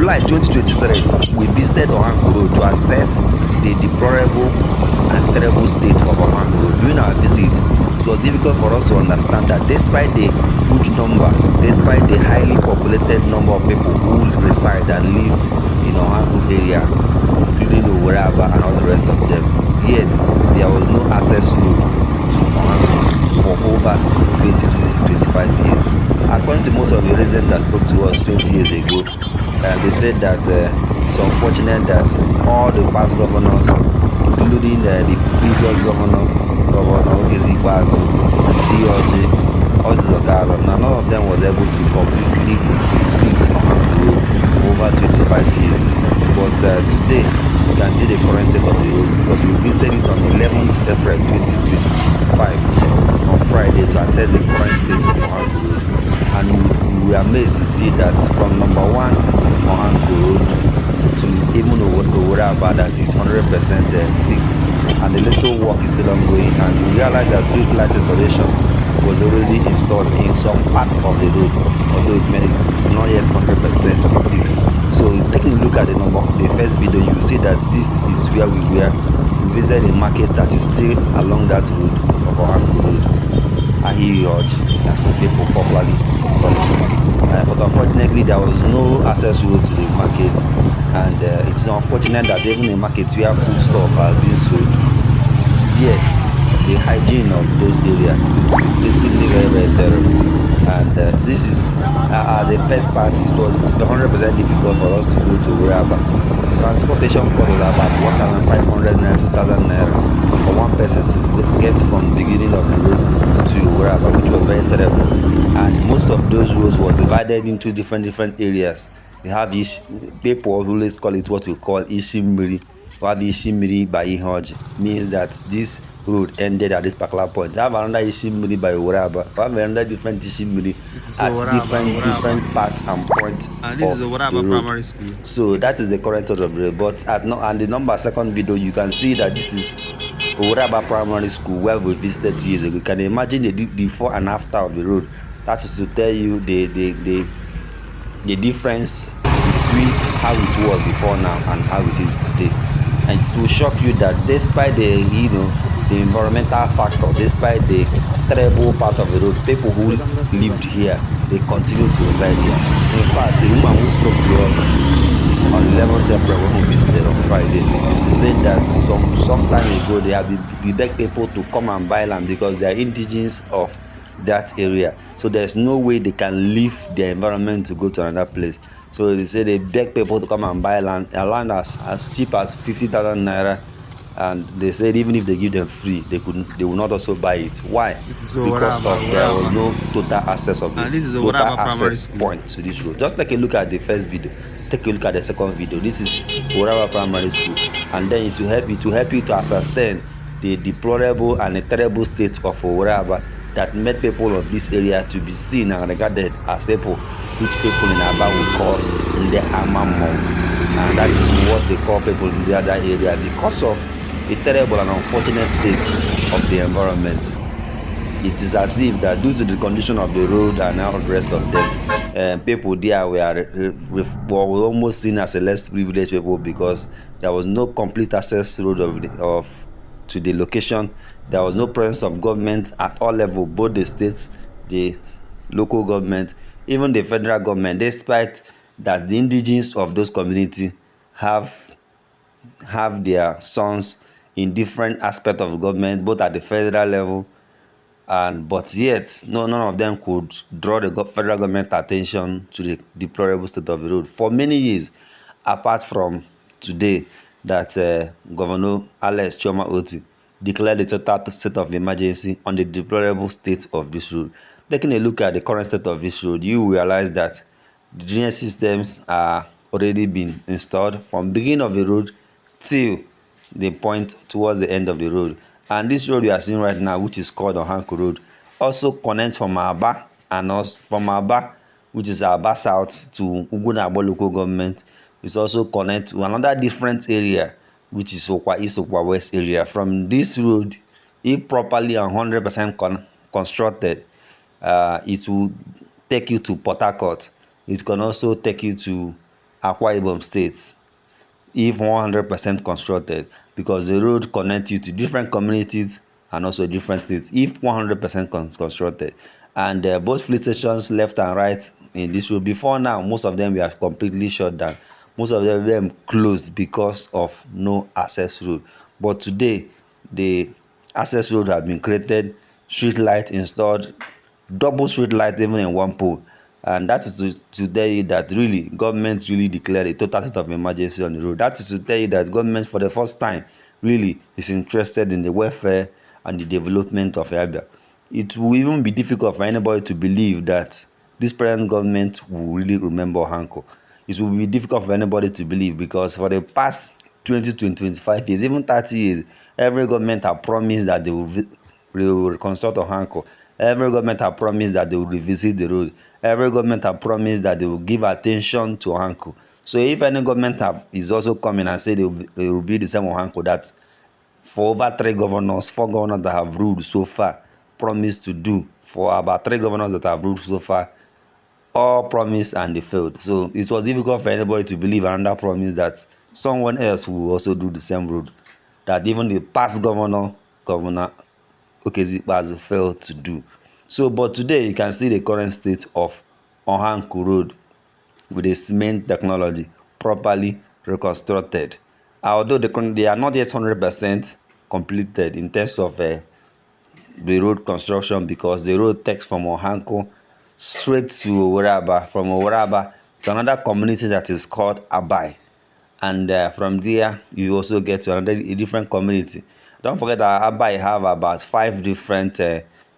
July 2023, we visited OHANKU Road to assess the deplorable and terrible state of OHANKU Road. During our visit, it was difficult for us to understand that despite the huge number, despite the highly populated number of people who reside and live in OHANKU area, including Abia and all the rest of them, yet there was no access road to OHANKU for over 20 to 25 years. According to most of the residents that spoke to us 20 years ago, they said that it's unfortunate that all the past governors, including the previous governor Ezikwazu, Otti, none of them was able to completely fix OHANKU Road for over 25 years. But today, you can see the current state of the road because we visited it on 11th April 2025 on Friday to assess the current state of OHANKU Road. And we were amazed to see that from number 1 OHANKU Road to even Abia, that it's 100% fixed, and the little work is still ongoing. And we realized that street light installation was already installed in some part of the road, although it's not yet 100% fixed. So taking a look at the first video, you will see that this is where we were. We visited a market that is still along that road of OHANKU Road, Ahiyoji, as people popularly call it. But unfortunately, there was no access road to the market, and it's unfortunate that even the market where food stuff are being sold, yet the hygiene of those areas seems to be extremely very terrible. And this is the first part. It was 100% difficult for us to go to Abia. Transportation cost was about 1,500 naira, 2,000 naira for one person to get from the beginning of the road to Abia, which was very terrible. And most of those roads were divided into different areas. We have this, people always call it what we call Ishimiri. We have Ishimiri by Ihoji, means that this road ended at this particular point. We have another Ishimiri by Abia. We have another different Ishimiri at different parts and points and this of is the the road. Primary School. So that is the current state of the road. But and the second video, you can see that this is Abia Primary School where we visited 2 years ago. You can imagine the before and after of the road. That is to tell you the difference between how it was before now and how it is today. And it will shock you that despite the environmental factor, despite the terrible part of the road, people who lived here, they continue to reside here. In fact, the woman who spoke to us on 11th April when we visited on Friday said that some time ago they begged people to come and buy land because they are indigenous of that area. So there's no way they can leave their environment to go to another place. So they say they beg people to come and buy land, a land as cheap as 50,000 naira, and they said even if they give them free, they will not also buy it. Why? Because there was no total access of total access point to this road. Just take a look at the first video. Take a look at the second video. This is Abia Primary School, and then it will help you to ascertain the deplorable and the terrible state of Abia that made people of this area to be seen and regarded as people which people in Abia would call in the Amamon, and that is what they call people in the other area because of the terrible and unfortunate state of the environment. It is as if that due to the condition of the road and all the rest of them, people there were almost seen as a less privileged people because there was no complete access road to the location. There was no presence of government at all levels, both the states, the local government, even the federal government, despite that the indigenes of those communities have their sons in different aspects of government, both at the federal level, but yet none of them could draw the federal government attention to the deplorable state of the road for many years, apart from today that Governor Alex Chioma Otti declared the total state of emergency on the deplorable state of this road. Taking a look at the current state of this road, you realize that the drainage systems are already been installed from beginning of the road till the point towards the end of the road. And this road we are seeing right now, which is called OHANKU Road, also connects from Abia and also from Abia, which is Abia South, to Ugunabo local government. It's also connect to another different area, which is Okwa East, Okwa West area. From this road, if properly and 100% constructed, it will take you to Port Harcourt. It can also take you to Akwa Ibom State if 100% constructed, because the road connects you to different communities and also different states if 100% constructed. And both fleet stations left and right in this road, before now, most of them were completely shut down. Most of them closed because of no access road. But today, the access road has been created, street light installed, double street light even in one pole. And that is to tell you that really government really declared a total state of emergency on the road. That is to tell you that government for the first time really is interested in the welfare and the development of Abia. It will even be difficult for anybody to believe that this present government will really remember OHANKU. It will be difficult for anybody to believe, because for the past 20 to 25 years, even 30 years, every government have promised that they will reconstruct OHANKU. Every government have promised that they will revisit the road. Every government have promised that they will give attention to OHANKU. So if any government is also coming and say they will be the same OHANKU, that for over 3 governors, 4 governors that have ruled so far, promised to do, for about 3 governors that have ruled so far, all promised and they failed. So it was difficult for anybody to believe another promise that someone else will also do the same road that even the past Governor Okezikpa failed to do. So, but today you can see the current state of OHANKU Road with a cement technology properly reconstructed. Although they are not yet 100% completed in terms of the road construction, because the road takes from OHANKU straight to Oweraba, from Oweraba to another community that is called Abia. And from there, you also get to a different community. Don't forget that Abia have about five different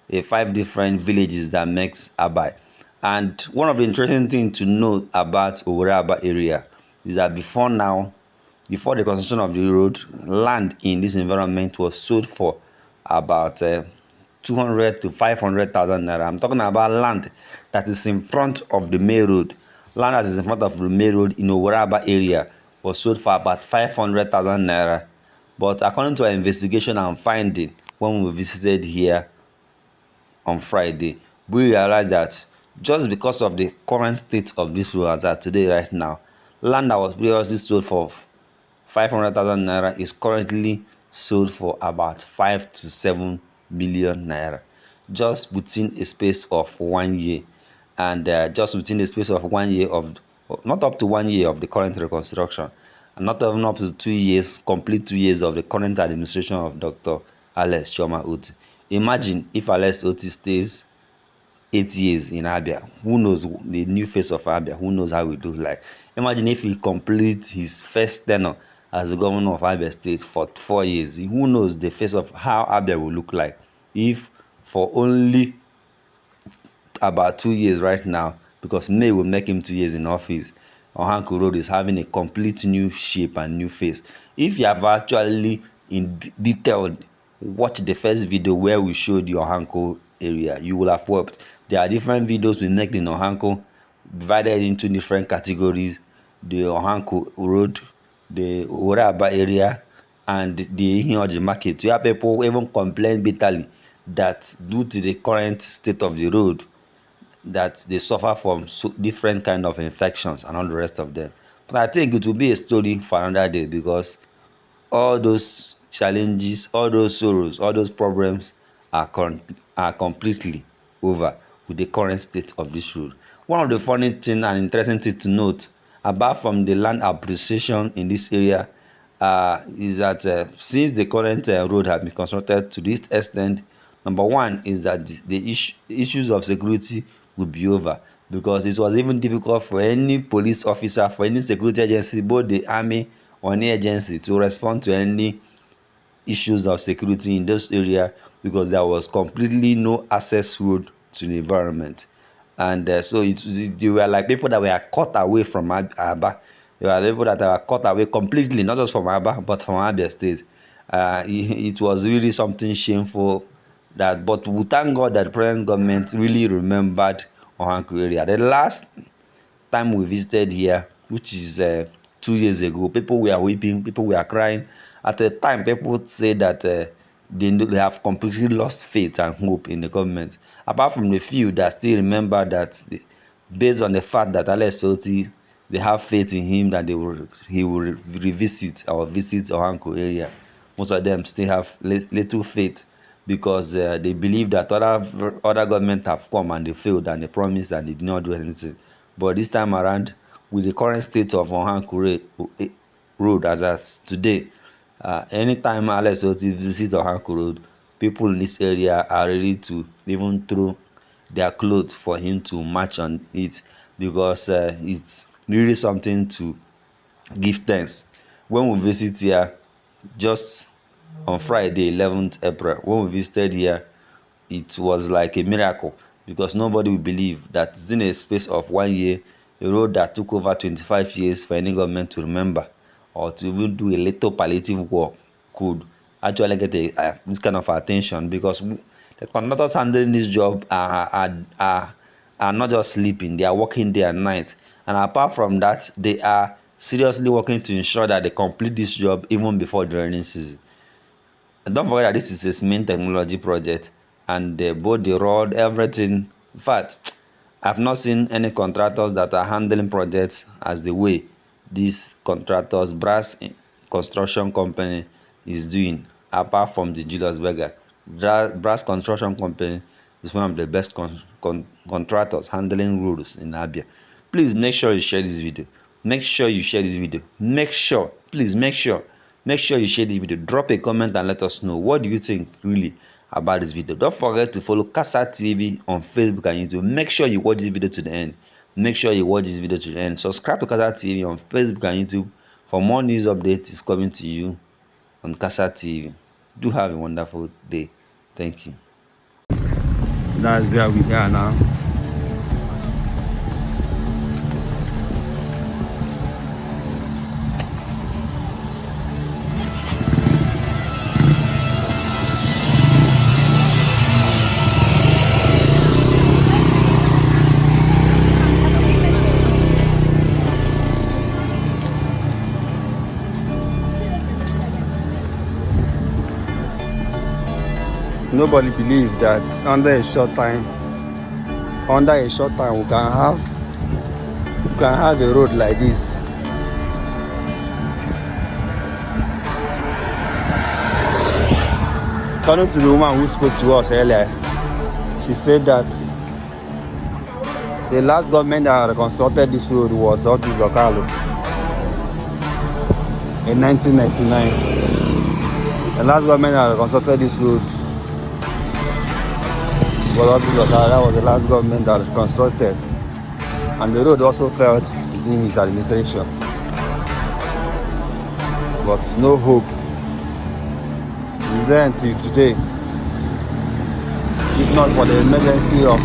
villages that makes Abia. And one of the interesting things to note about Oweraba area is that before now, before the construction of the road, land in this environment was sold for about 200 to 500,000 naira. I'm talking about land that is in front of the main road. Land that is in front of the main road in Oweraba area was sold for about 500,000 naira. But according to our investigation and finding when we visited here on Friday, we realized that just because of the current state of this road as at today right now, land that was previously sold for 500,000 naira is currently sold for about 5 to 7 million naira, just within a space of 1 year. And just within the space of 1 year of, not up to 1 year of the current reconstruction, and not even up to 2 years, complete 2 years of the current administration of Dr. Alex Chioma Otti. Imagine if Alex Otti stays 8 years in Abia. Who knows the new face of Abia? Who knows how it looks like? Imagine if he completes his first tenure as the governor of Abia State for 4 years. Who knows the face of how Abia will look like if for only about 2 years right now, because May will make him 2 years in office, OHANKU Road is having a complete new shape and new face. If you have actually in detail watched the first video where we showed the OHANKU area, you will have wept. There are different videos we make in OHANKU divided into different categories: the OHANKU Road, the Oweraba area, and the Ihinyoji market, where people even complain bitterly that due to the current state of the road, that they suffer from different kind of infections and all the rest of them. But I think it will be a story for another day, because all those challenges, all those sorrows, all those problems are completely over with the current state of this road. One of the funny thing and interesting thing to note, apart from the land appreciation in this area, is that since the current road has been constructed to this extent, number one is that the issues of security will be over, because it was even difficult for any police officer, for any security agency, both the army or any agency, to respond to any issues of security in this area, because there was completely no access road to the environment. And so they were like people that were cut away from Abia. They were people that were cut away completely, not just from Abia, but from Abia State. It was really something shameful. But we thank God that the present government really remembered OHANKU area. The last time we visited here, which is 2 years ago, people were weeping, people were crying. At the time, people say that they have completely lost faith and hope in the government. Apart from the few that still remember that, based on the fact that Alex Otti they have faith in him that he will revisit or visit OHANKU area. Most of them still have little faith because they believe that other government have come and they failed and they promised and they did not do anything. But this time around, with the current state of OHANKU road as of today, anytime Alex Otti visits OHANKU road, people in this area are ready to even throw their clothes for him to march on it, because it's really something to give thanks. When we visit here, just on Friday, 11th April, when we visited here, it was like a miracle, because nobody will believe that within a space of 1 year, a road that took over 25 years for any government to remember or to even do a little palliative work could actually get this kind of attention, because the contractors handling this job are not just sleeping, they are working day and night. And apart from that, they are seriously working to ensure that they complete this job even before the rainy season. And don't forget that this is a cement technology project, and both the road, everything. In fact, I've not seen any contractors that are handling projects as the way this contractors, Brass Construction Company, is doing, apart from the Julius Berger. Brass Construction Company is one of the best contractors handling roads in Abia. Please make sure you share this video. Make sure you share this video. Please make sure you share this video. Drop a comment and let us know what do you think really about this video. Don't forget to follow Kasa TV on Facebook and YouTube. Make sure you watch this video to the end. Subscribe to Kasa TV on Facebook and YouTube for more news updates is coming to you on Kasa TV. Do have a wonderful day. Thank you. That's where we are now. Nobody believed that under a short time we can have a road like this. According to the woman who spoke to us earlier, she said that the last government that reconstructed this road was Otti in 1999. The last government that reconstructed this road that was the last government that constructed, and the road also failed within his administration. But no hope since then till today, if not for the emergency of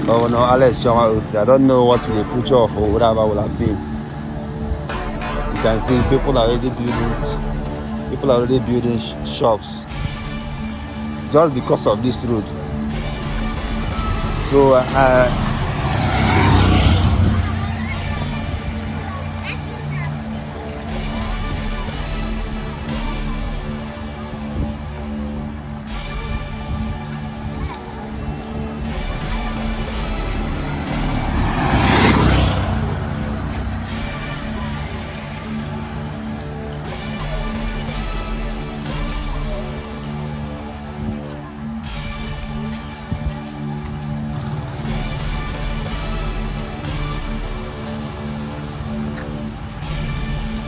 Governor Alex Otti. I don't know what the future of whatever will have been. You can see people are already building shops just because of this road. So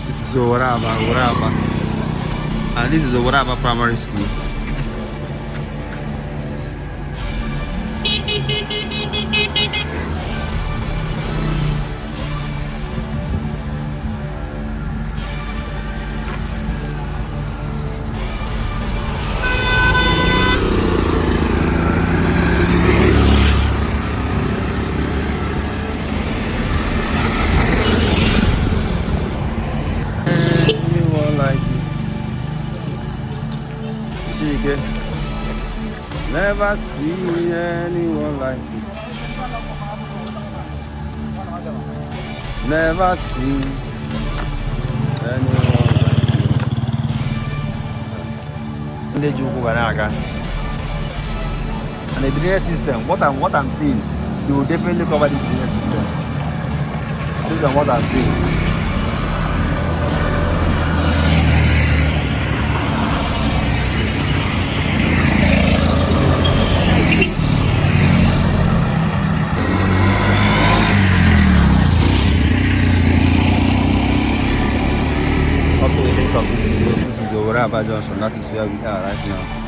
this is Oraba, and this is Oraba Primary School. Never see anyone like it. Never see anyone like it. And the drainage system, what I'm seeing, they will definitely cover the drainage system. based on what I'm seeing. Copy the link of this video. This is Abia Junction. That is where we are right now.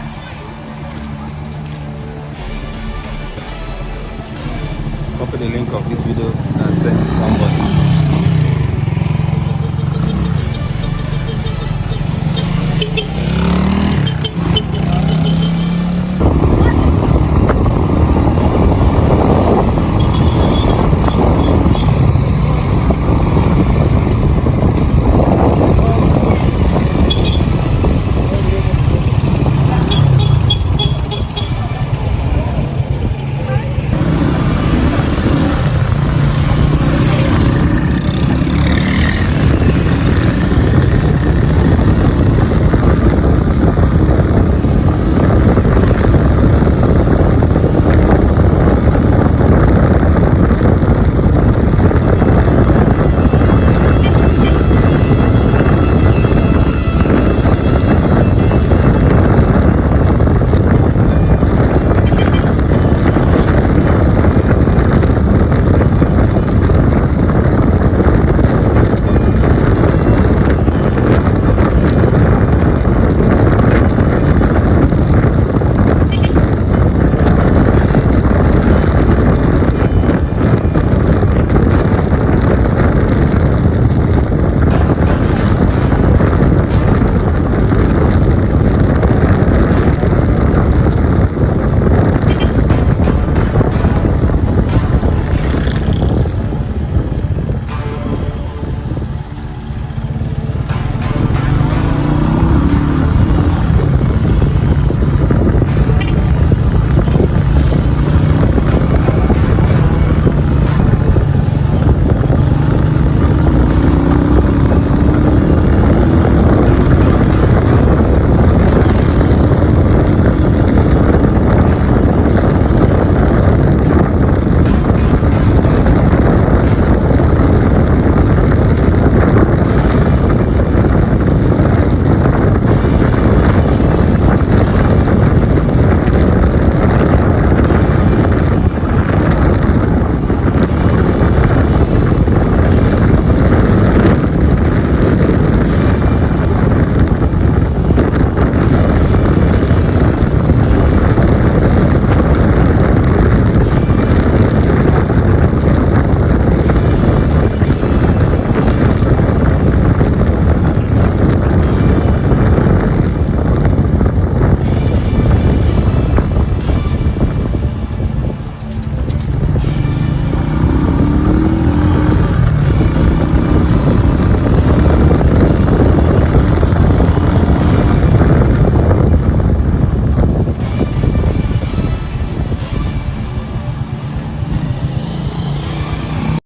Copy the link of this video and send to somebody.